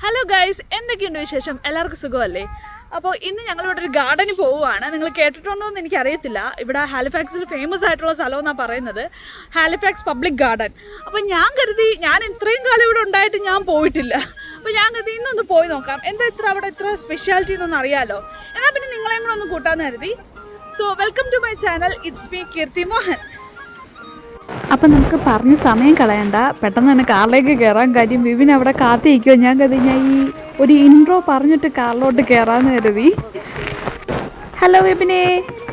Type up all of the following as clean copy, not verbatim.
Hello guys, എന്തൊക്കെയുണ്ട് വിശേഷം? എല്ലാവർക്കും സുഖമല്ലേ? അപ്പോൾ ഇന്ന് ഞങ്ങളിവിടെ ഒരു ഗാർഡനിൽ പോവുകയാണ്. നിങ്ങൾ കേട്ടിട്ടുണ്ടോ എന്ന് എനിക്കറിയത്തില്ല. ഇവിടെ ഹാലിഫാക്സിൽ ഫേമസ് ആയിട്ടുള്ള സ്ഥലമെന്നാണ് പറയുന്നത്, ഹാലിഫാക്സ് പബ്ലിക് ഗാർഡൻ. അപ്പോൾ ഞാൻ കരുതി, ഞാൻ ഇത്രയും കാലം ഇവിടെ ഉണ്ടായിട്ട് ഞാൻ പോയിട്ടില്ല. അപ്പോൾ ഞാൻ കരുതി ഇന്നൊന്ന് പോയി നോക്കാം, എന്താ അവിടെ ഇത്ര സ്പെഷ്യാലിറ്റി എന്നൊന്നും അറിയാമല്ലോ. എന്നാൽ പിന്നെ നിങ്ങളെയും കൂടെ ഒന്ന് കൂട്ടാമെന്ന് കരുതി. So welcome to my channel, it's me Keerthi Mohan. അപ്പം നമുക്ക് പറഞ്ഞ് സമയം കളയണ്ട, പെട്ടെന്ന് തന്നെ കാറിലേക്ക് കയറാൻ. കാര്യം വിപിൻ അവിടെ കാത്തിരിക്കുമോ. ഞാൻ കരുതി ഞാൻ ഈ ഒരു ഇൻട്രോ പറഞ്ഞിട്ട് കാറിലോട്ട് കയറാമെന്ന് കരുതി. ഹലോ വിപിനെ,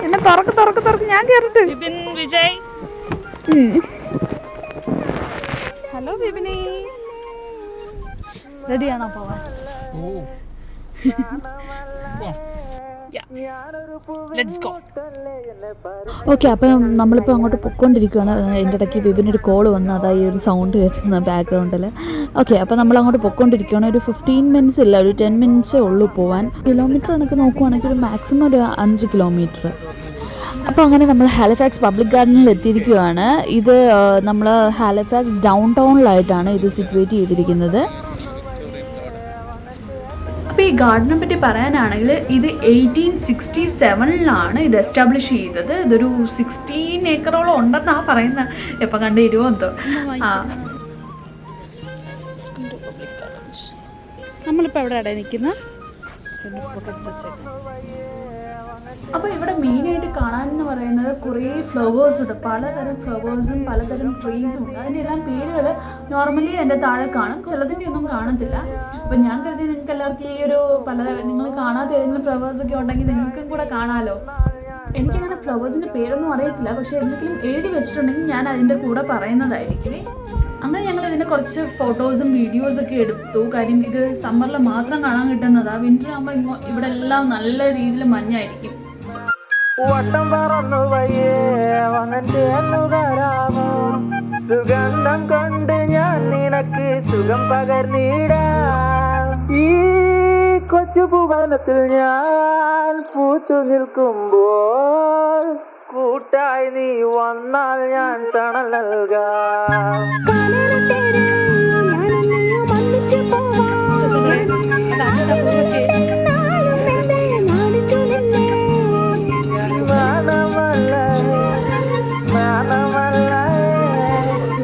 എന്നെ തുറക്ക് ഞാൻ കയറിട്ട്. വിപിൻ വിജയ്. ഹലോ വിപിനെ, റെഡിയാണോ പോവാൻ? ഓക്കെ, അപ്പം നമ്മളിപ്പോൾ അങ്ങോട്ട് പൊയ്ക്കൊണ്ടിരിക്കുകയാണ്. എൻ്റെ ഇടയ്ക്ക് വിപിനൊരു കോൾ വന്നു, അതായി ഒരു സൗണ്ട് കേൾക്കുന്ന ബാക്ക്ഗ്രൗണ്ടിൽ. ഓക്കെ, അപ്പോൾ നമ്മൾ അങ്ങോട്ട് പൊയ്ക്കൊണ്ടിരിക്കുകയാണ്. ഒരു 15 മിനിറ്റ്സ് ഇല്ല, ഒരു 10 മിനിറ്റ്സേ ഉള്ളൂ പോകാൻ. കിലോമീറ്റർ കണക്ക് നോക്കുവാണെങ്കിൽ ഒരു മാക്സിമം ഒരു 5 കിലോമീറ്റർ. അപ്പോൾ അങ്ങനെ നമ്മൾ ഹാലിഫാക്സ് പബ്ലിക് ഗാർഡനിൽ എത്തിയിരിക്കുകയാണ്. ഇത് നമ്മൾ ഹാലിഫാക്സ് ഡൗൺ ടൗണിലായിട്ടാണ് ഇത് സിറ്റുവേറ്റ് ചെയ്തിരിക്കുന്നത്. അപ്പോൾ ഈ ഗാർഡനെ പറ്റി പറയാനാണെങ്കിൽ ഇത് 1867 ഇത് എസ്റ്റാബ്ലിഷ് ചെയ്തത്. ഇതൊരു 16 ഏക്കറോളം ഉണ്ടെന്നാണ് പറയുന്നത്. എപ്പോൾ കണ്ട് 20 നമ്മളിപ്പോൾ എവിടെയാണ് നിൽക്കുന്നത്? അപ്പോൾ ഇവിടെ മെയിനായിട്ട് കാണാനെന്ന് പറയുന്നത് കുറേ ഫ്ലവേഴ്സ് ഉണ്ട്. പലതരം ഫ്ലവേഴ്സും പലതരം ട്രീസും ഉണ്ട്. അതിൻ്റെ പേരുകൾ നോർമലി എൻ്റെ താഴെ കാണും, ചിലതിൻ്റെ ഒന്നും കാണത്തില്ല. അപ്പോൾ ഞാൻ കരുതി നിങ്ങൾക്ക് എല്ലാവർക്കും ഈ ഒരു നിങ്ങൾ കാണാത്ത ഏതെങ്കിലും ഫ്ലവേഴ്സൊക്കെ ഉണ്ടെങ്കിൽ നിങ്ങൾക്കും കൂടെ കാണാമല്ലോ. എനിക്കങ്ങനെ ഫ്ലവേഴ്സിൻ്റെ പേരൊന്നും അറിയത്തില്ല, പക്ഷേ എന്തെങ്കിലും എഴുതി വെച്ചിട്ടുണ്ടെങ്കിൽ ഞാൻ അതിൻ്റെ കൂടെ പറയുന്നതായിരിക്കും. അങ്ങനെ ഞങ്ങൾ ഇതിൻ്റെ കുറച്ച് ഫോട്ടോസും വീഡിയോസൊക്കെ എടുത്തു. കാര്യം ഇത് സമ്മറിൽ മാത്രം കാണാൻ കിട്ടുന്നതാണ്. വിൻ്റർ ആകുമ്പോൾ ഇവിടെ എല്ലാം നല്ല രീതിയിൽ മഞ്ഞായിരിക്കും. വട്ടം പറന്നു വയ്യേ വന്നേന്നുകാരാമോ, സുഗന്ധം കൊണ്ട് ഞാൻ നിനക്ക് സുഖം പകർന്നിടാം. ഈ കൊച്ചു ഭുവനത്തിൽ ഞാൻ പൂത്തു നിൽക്കുമ്പോൾ കൂട്ടായി നീ വന്നാൽ ഞാൻ തണൽ നൽകാം.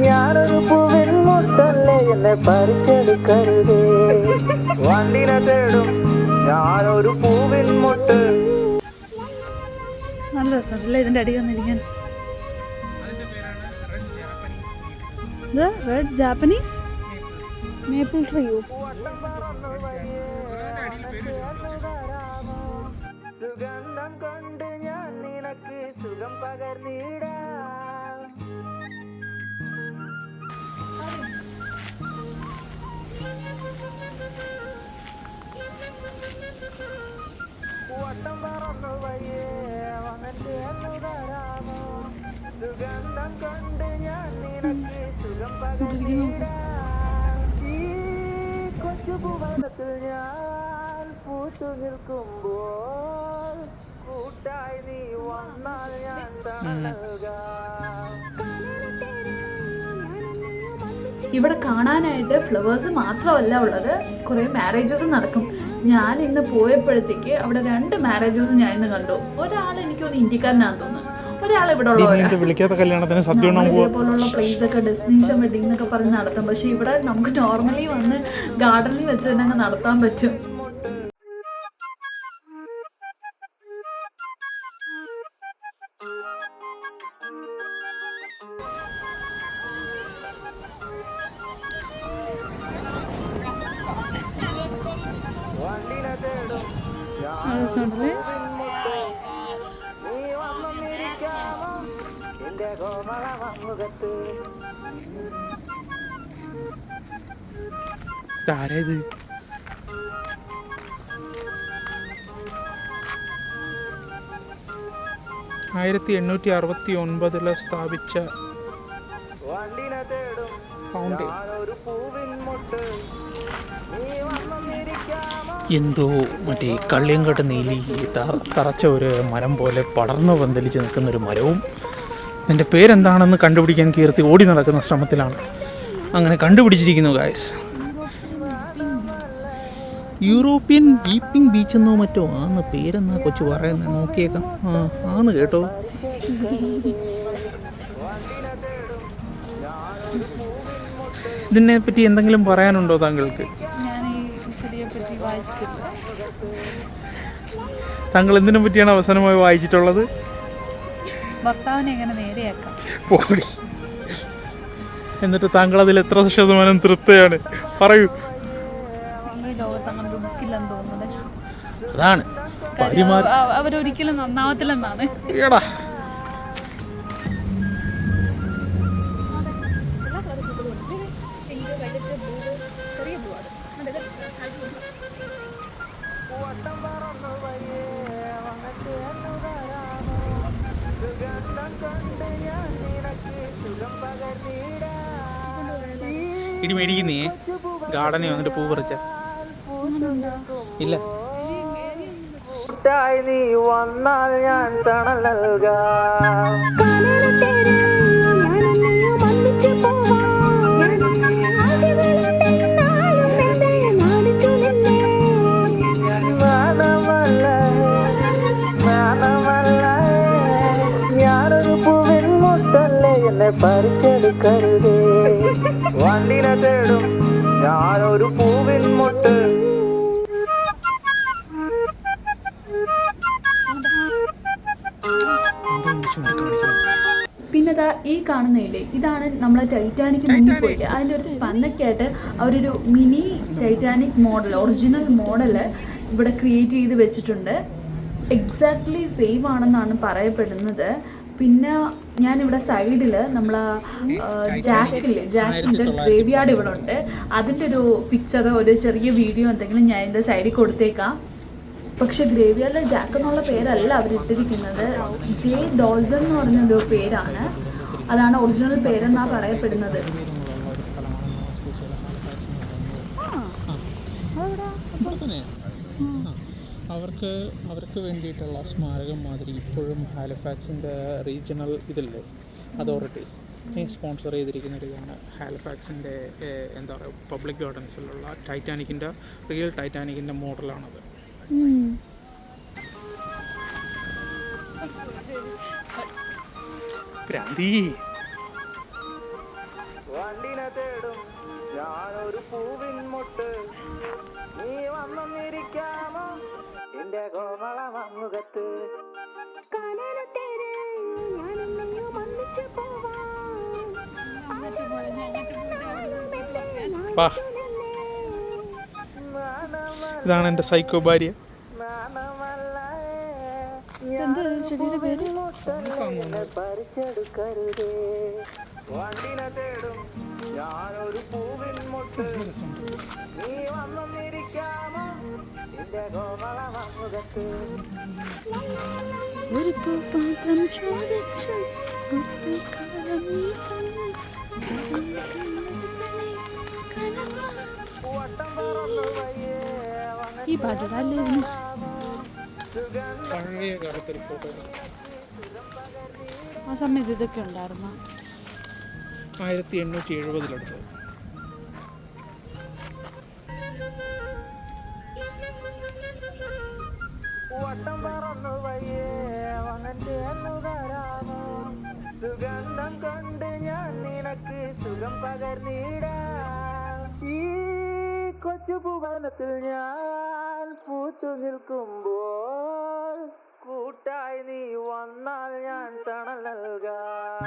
ഞാനൊരു പൂവിൻ മുട്ടല്ലേ, എന്നെ പറിച്ചെടുക്കരുതേ. വണ്ടിനെ തേടും ഞാനൊരു പൂവിൻ മുട്ട്. നല്ല രസമുണ്ടല്ലേ ഇതിൻ്റെ അടി വന്നിരിക്കാൻ. റെഡ് ജാപ്പനീസ് മേപ്പിൾ ട്രീയോ? സുഗന്ധം കൊണ്ട് ഞാൻ നിനക്ക് സുഖം പകർന്നിടാം. വട്ടം പറന്നു വയ്യേ വന്നേന്നുകാരാമോ, സുഗന്ധം കൊണ്ട് ഞാൻ നിനക്ക് സുഖം പകർന്നിടാം. ഈ കൊച്ചു ഭുവനത്തിൽ ഞാൻ പൂത്തു നിൽക്കുമ്പോൾ കൂട്ടായി നീ വന്നാൽ ഞാൻ തണൽ നൽകാം. ഇവിടെ കാണാനായിട്ട് ഫ്ലവേഴ്സ് മാത്രമല്ല ഉള്ളത്, കുറേ മാരേജസ് നടക്കും. ഞാൻ ഇന്ന് പോയപ്പോഴത്തേക്ക് അവിടെ 2 മാരേജസ് ഞാൻ ഇന്ന് കണ്ടു. ഒരാൾ എനിക്കൊന്ന് ഇന്ത്യക്കാരനാണെന്ന് തോന്നുന്നു, ഒരാൾ ഇവിടെ ഉള്ളവരാണ്. ഇതേപോലുള്ള പ്ലേസ് ഒക്കെ ഡെസ്റ്റിനേഷൻ വെഡിങ് എന്നൊക്കെ പറഞ്ഞ് നടത്തും. പക്ഷെ ഇവിടെ നമുക്ക് നോർമലി വന്ന് ഗാർഡനിൽ വെച്ച് തന്നെ അങ്ങ് നടത്താൻ പറ്റും. രസമുണ്ടല്ലേ? ആരായത്? 1869 സ്ഥാപിച്ച ഫൗണ്ടൈൻ. എന്തോ മറ്റേ കള്ളിയങ്കോട്ട് നീലി തറച്ച ഒരു മരം പോലെ പടർന്നു പന്തലിച്ച് നിൽക്കുന്നൊരു മരവും. ഇതിൻ്റെ പേരെന്താണെന്ന് കണ്ടുപിടിക്കാൻ കീർത്തി ഓടി നടക്കുന്ന ശ്രമത്തിലാണ്. അങ്ങനെ കണ്ടുപിടിച്ചിരിക്കുന്നു ഗായ്സ്. യൂറോപ്യൻ വീപ്പിംഗ് ബീച്ച് എന്നോ മറ്റോ ആന്ന് പേരെന്നാ കൊച്ചു പറയുന്നത്. നോക്കിയേക്കാം. ആന്ന് കേട്ടോ. ഇതിനെ പറ്റി എന്തെങ്കിലും പറയാനുണ്ടോ താങ്കൾക്ക്? ഞാൻ ഈ ചെടിയെ പറ്റി വായിച്ചിട്ടില്ല. താങ്കൾ എന്തിനെ പറ്റിയാണ് അവസാനമായി വായിച്ചിട്ടുള്ളത്? ഭർത്താവിനെ എങ്ങനെ നേരെയാക്കാം. പോടി. എന്നിട്ട് താങ്കൾ അതിൽ എത്ര ശതമാനം തൃപ്തിയാണ്? പറയൂ. ഈ ലോകത്ത് അങ്ങനെ ഒരു ബുക്കില്ലെന്ന് തോന്നുന്നത്. അതാണ് അവരൊരിക്കലും നന്നാവത്തില്ലെന്നാണ്. എടാ ഇടി മേടിക്കുന്നേ ഗാർഡനിൽ വന്നിട്ട് പൂ പറിച്ച ഇല്ല. കൂട്ടായി നീ വന്നാൽ ഞാൻ തണൽ നൽകാം. ഞാനൊരു പൂവിൻ മുട്ടല്ലേ എന്നെ പറിച്ചെടുക്കരുതേ. വണ്ടിനെ തേടും ഞാനൊരു പൂവിൻ മുട്ട്. പിന്നെ ഈ കാണുന്നതില്ലേ, ഇതാണ് നമ്മളെ ടൈറ്റാനിക് മുന്നിൽ പോയില്ലേ, അതിൻ്റെ ഒരു സ്പന്നൊക്കെ ആയിട്ട് അവരൊരു mini Titanic model, original model ഇവിടെ ക്രിയേറ്റ് ചെയ്ത് വെച്ചിട്ടുണ്ട്. എക്സാക്ട്ലി സെയിം ആണെന്നാണ് പറയപ്പെടുന്നത്. പിന്നെ ഞാനിവിടെ സൈഡിൽ നമ്മളെ ജാക്കിൻ്റെ ഗ്രേവ് യാർഡ് ഇവിടെ ഉണ്ട്. അതിൻ്റെ ഒരു പിക്ചർ, ഒരു ചെറിയ വീഡിയോ എന്തെങ്കിലും ഞാൻ എൻ്റെ സൈഡിൽ കൊടുത്തേക്കാം. പക്ഷെ ഗ്രേവ് യാർഡിലെ ജാക്ക് എന്നുള്ള പേരല്ല അവരിട്ടിരിക്കുന്നത്. ജെ ഡോൾസൺ എന്ന് പറഞ്ഞൊരു പേരാണ്. അതാണ് ഒറിജിനൽ പേരെന്നാണ് പറയപ്പെടുന്നത്. അവർക്ക് വേണ്ടിയിട്ടുള്ള സ്മാരകം മാതിരി ഇപ്പോഴും ഹാലിഫാക്സിൻ്റെ റീജിയണൽ ഇതില്ലേ, അതോറിറ്റി സ്പോൺസർ ചെയ്തിരിക്കുന്നൊരിതാണ്. ഹാലിഫാക്സിൻ്റെ എന്താ പറയുക, പബ്ലിക് ഗാർഡൻസിലുള്ള ടൈറ്റാനിക്കിൻ്റെ റിയൽ ടൈറ്റാനിക്കിൻ്റെ മോഡലാണത്. ഭ്രാന്തി. വണ്ടിനെ തേടും ഞാനൊരു പൂവിൻ മുട്ട്. നീ വന്നിരിക്കാമോ എന്റെ കോമള മങ്ങുകത്ത്. ഇതാണ് എൻ്റെ സൈക്കോ ഭാര്യ. പറിച്ചെടുക്കരുതേ. വണ്ടിനെ തേടും ഞാനൊരു പൂവിൻ മുട്ട്. നീ വന്നിരിക്കാമോ എന്റെ കോമള മങ്ങുകത്ത്. ഒരു പൂപ്പാത്രം ചോദിച്ചു ഈ പാട്ടിടല്ലേ പഴയ കാലത്തൊരു ഫോട്ടോ. ആ സമയത്ത് ഇതൊക്കെ ഉണ്ടായിരുന്നു. 1870 വട്ടം പറന്നു വയ്യേ വങ്ങന്റെ എന്നുകാരാമോ. സുഗന്ധം കൊണ്ട് ഞാൻ നിനക്ക് സുഖം പകർന്നിടാം. ഈ കൊച്ചു ഭുവനത്തിൽ ഞാൻ പൂത്തു നിൽക്കുമ്പോൾ കൂട്ടായി നീ വന്നാൽ ഞാൻ തണൽ നൽകാം.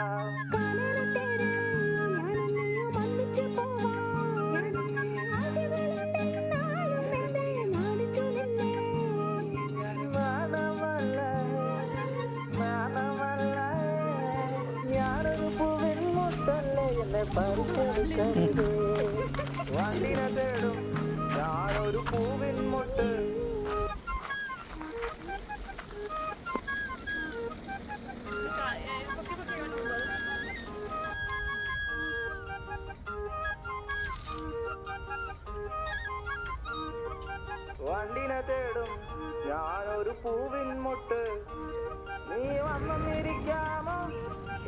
ഞാനൊരു പൂവിൻ മുട്ടല്ലേ എന്നെ പറിച്ചെടുക്കരുതേ. വണ്ടിനെ തേടും ഞാനൊരു പൂവിൻ മുട്ട്. വണ്ടിനെ തേടും ഞാനൊരു പൂവിൻ മുട്ട്. നീ വന്നിരിക്കാമോ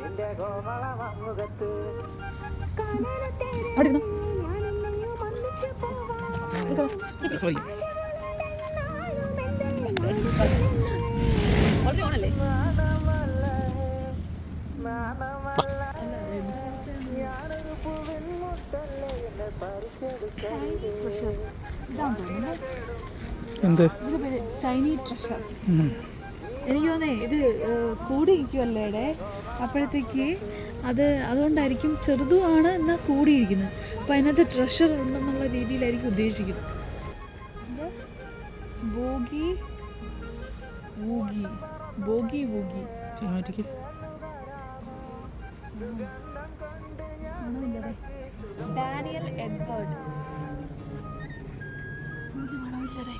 എന്റെ കോമള മങ്ങുകത്ത്. സോറി. എന്ത് ടൈനി ട്രഷർ. എനിക്ക് തോന്നേ ഇത് കൂടിയിരിക്കുമല്ലേ അപ്പോഴത്തേക്ക് അതുകൊണ്ടായിരിക്കും ചെറുതുമാണ് എന്നാൽ കൂടിയിരിക്കുന്നത്. അപ്പം അതിനകത്ത് ട്രഷർ ഉണ്ടെന്നുള്ള രീതിയിലായിരിക്കും ഉദ്ദേശിക്കുന്നത്. Boogie woogie boogie woogie Daniel Edward. മണമില്ലതേ.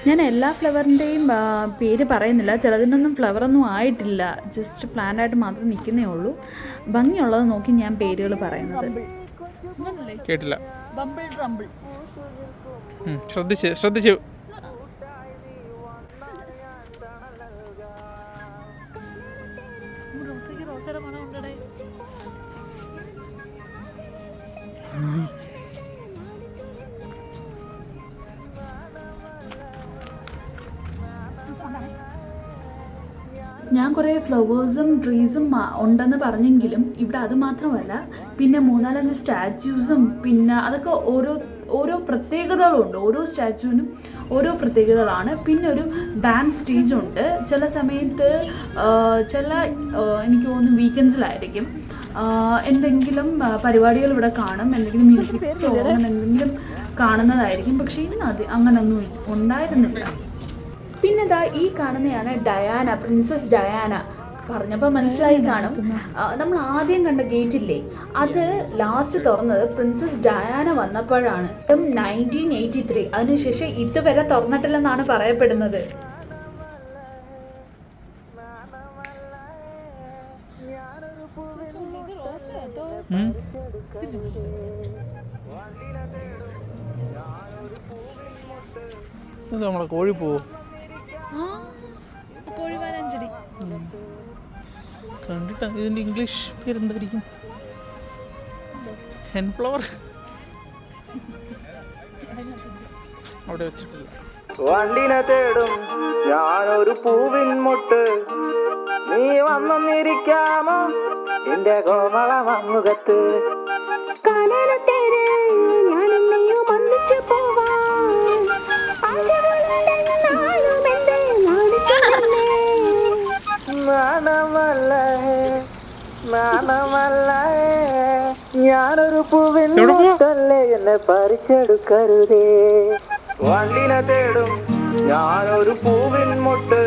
ഞാൻ എല്ലാ ഫ്ലവറിൻ്റെയും പേര് പറയുന്നില്ല, ചിലതിനൊന്നും ഫ്ലവറൊന്നും ആയിട്ടില്ല, ജസ്റ്റ് പ്ലാന്റായിട്ട് മാത്രം നിൽക്കുന്നേ ഉള്ളൂ. ഭംഗിയുള്ളത് നോക്കി ഞാൻ പേരുകൾ പറയുന്നത്. കേട്ടില്ല. Bumble rumble. ശ്രദ്ധിച്ചു. റോസയുടെ മണം ഉണ്ടേ. ഞാൻ കുറേ ഫ്ലവേഴ്സും ട്രീസും ഉണ്ടെന്ന് പറഞ്ഞെങ്കിലും ഇവിടെ അത് മാത്രമല്ല, പിന്നെ 3-4 സ്റ്റാച്യൂസും, പിന്നെ അതൊക്കെ ഓരോ പ്രത്യേകതകളുണ്ട്. ഓരോ സ്റ്റാച്യൂവിനും ഓരോ പ്രത്യേകതകളാണ്. പിന്നെ ഒരു ബാൻഡ് സ്റ്റേജുണ്ട്. ചില സമയത്ത് എനിക്ക് തോന്നുന്നു വീക്കെൻഡ്സിലായിരിക്കും എന്തെങ്കിലും പരിപാടികൾ ഇവിടെ കാണും, എന്തെങ്കിലും മ്യൂസിക് ഷോ അങ്ങനെ എന്തെങ്കിലും കാണുന്നതായിരിക്കും. പക്ഷേ ഇന്ന് അങ്ങനൊന്നും ഉണ്ടായിരുന്നില്ല. പിന്നെ ദാ ഈ കാണുന്നതാണ് ഡയാന, പ്രിൻസസ് ഡയാന. പറഞ്ഞപ്പോൾ മനസ്സിലായി കാണും. നമ്മൾ ആദ്യം കണ്ട ഗേറ്റില്ലേ, അത് ലാസ്റ്റ് തുറന്നത് പ്രിൻസസ് ഡയാന വന്നപ്പോഴാണ്, 1983. അതിനുശേഷം ഇതുവരെ തുറന്നിട്ടില്ലെന്നാണ് പറയപ്പെടുന്നത്. നമ്മളെ കോഴി പോവോ? കോഴിവാലഞ്ചെടി കണ്ടിട്ട് ഇതിൻ്റെ ഇംഗ്ലീഷ് പേരെന്തായിരിക്കും? ഹെൻഫ്ലവർ അവിടെ വെച്ചിട്ടില്ല. വണ്ടിനെ തേടും ഞാനൊരു പൂവിൻ മുട്ട്, നീ വന്നിരിക്കാമോ എന്റെ കോമള മുഖത്ത്. ഞാനൊരു പൂവിൻ മുട്ടല്ലേ, എന്നെ പറിച്ചെടുക്കരുതേ. വണ്ടിനെ തേടും ഞാനൊരു പൂവിൻ മുട്ട്,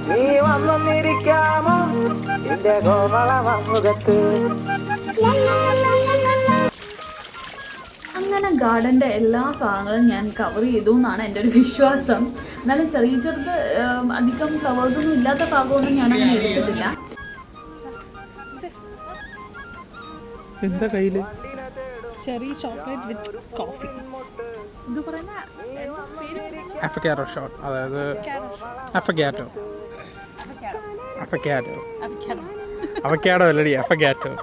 നീ വന്നിരിക്കാമോ എന്റെ കോമള മുഖത്ത്. അങ്ങനെ ഗാർഡൻ്റെ എല്ലാ ഭാഗങ്ങളും ഞാൻ കവർ ചെയ്തു എന്നാണ് എൻ്റെ ഒരു വിശ്വാസം. എന്നാലും ചെറുത് അധികം ഫ്ലവേഴ്സൊന്നും ഇല്ലാത്ത ഭാഗമൊന്നും ഞാൻ അങ്ങനെ എടുത്തിട്ടില്ല. എന്താ കയ്യില്? ചെറിയ ചോക്ലേറ്റ് വിത്ത് കോഫി. ഇത് പറയുന്ന അഫക്കാഡോ ഷോട്ട്, അതായത് അഫക്കാഡോ അല്ലടി, അഫക്കാഡോ.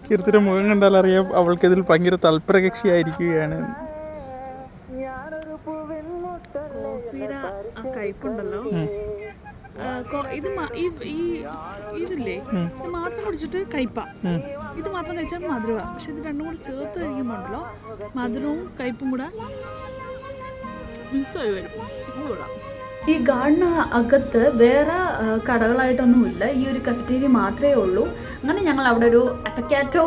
കീർത്തിയുടെ മുഖം കണ്ടാൽ അറിയാം അവൾക്കിതിൽ ഭയങ്കര തൽപരകക്ഷിയായിരിക്കുകയാണ്. കോഫിയുടെ ആ കയ്പുണ്ടല്ലോ, ഇതില്ലേ, ഇത് മാത്രം കുടിച്ചിട്ട് കയ്പ, ഇത് മാത്രം കഴിച്ചാൽ മധുരമാണ്. പക്ഷെ ഇത് രണ്ടും കൂടി ചേർത്ത് കഴിക്കുമ്പോണ്ടല്ലോ മധുരവും കയ്പും കൂടെ മിക്സ് ആയി വരും. ഈ ഗാർഡന് അകത്ത് വേറെ കടകളായിട്ടൊന്നുമില്ല, ഈ ഒരു കഫറ്റേരിയ മാത്രമേ ഉള്ളൂ. അങ്ങനെ ഞങ്ങൾ അവിടെ ഒരു അഫക്കാഡോ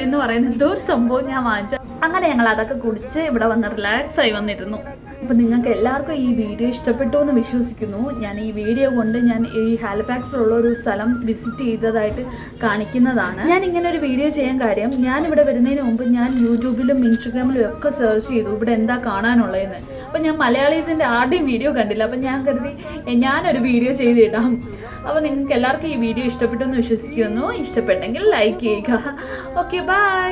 എന്ന് പറയുന്ന എന്തോ ഒരു സംഭവം ഞാൻ വാങ്ങിച്ചു. അങ്ങനെ ഞങ്ങൾ അതൊക്കെ കുടിച്ച് ഇവിടെ വന്ന് റിലാക്സ് ആയി വന്നിരുന്നു. അപ്പോൾ നിങ്ങൾക്ക് എല്ലാവർക്കും ഈ വീഡിയോ ഇഷ്ടപ്പെട്ടു എന്ന് വിശ്വസിക്കുന്നു. ഞാൻ ഈ വീഡിയോ കൊണ്ട് ഞാൻ ഈ ഹാലിഫാക്സിലുള്ള ഒരു സ്ഥലം വിസിറ്റ് ചെയ്തതായിട്ട് കാണിക്കുന്നതാണ്. ഞാൻ ഇങ്ങനെ ഒരു വീഡിയോ ചെയ്യാൻ കാര്യം, ഞാൻ ഇവിടെ വരുന്നതിന് മുമ്പ് ഞാൻ യൂട്യൂബിലും ഇൻസ്റ്റഗ്രാമിലും ഒക്കെ സെർച്ച് ചെയ്തു ഇവിടെ എന്താ കാണാനുള്ളതെന്ന്. അപ്പോൾ ഞാൻ മലയാളീസിൻ്റെ ആരുടെയും വീഡിയോ കണ്ടില്ല. അപ്പോൾ ഞാൻ കരുതി ഞാനൊരു വീഡിയോ ചെയ്തിടാം. അപ്പോൾ നിങ്ങൾക്ക് എല്ലാവർക്കും ഈ വീഡിയോ ഇഷ്ടപ്പെട്ടു എന്ന് വിശ്വസിക്കുന്നു. ഇഷ്ടപ്പെട്ടെങ്കിൽ ലൈക്ക് ചെയ്യുക. Okay, by.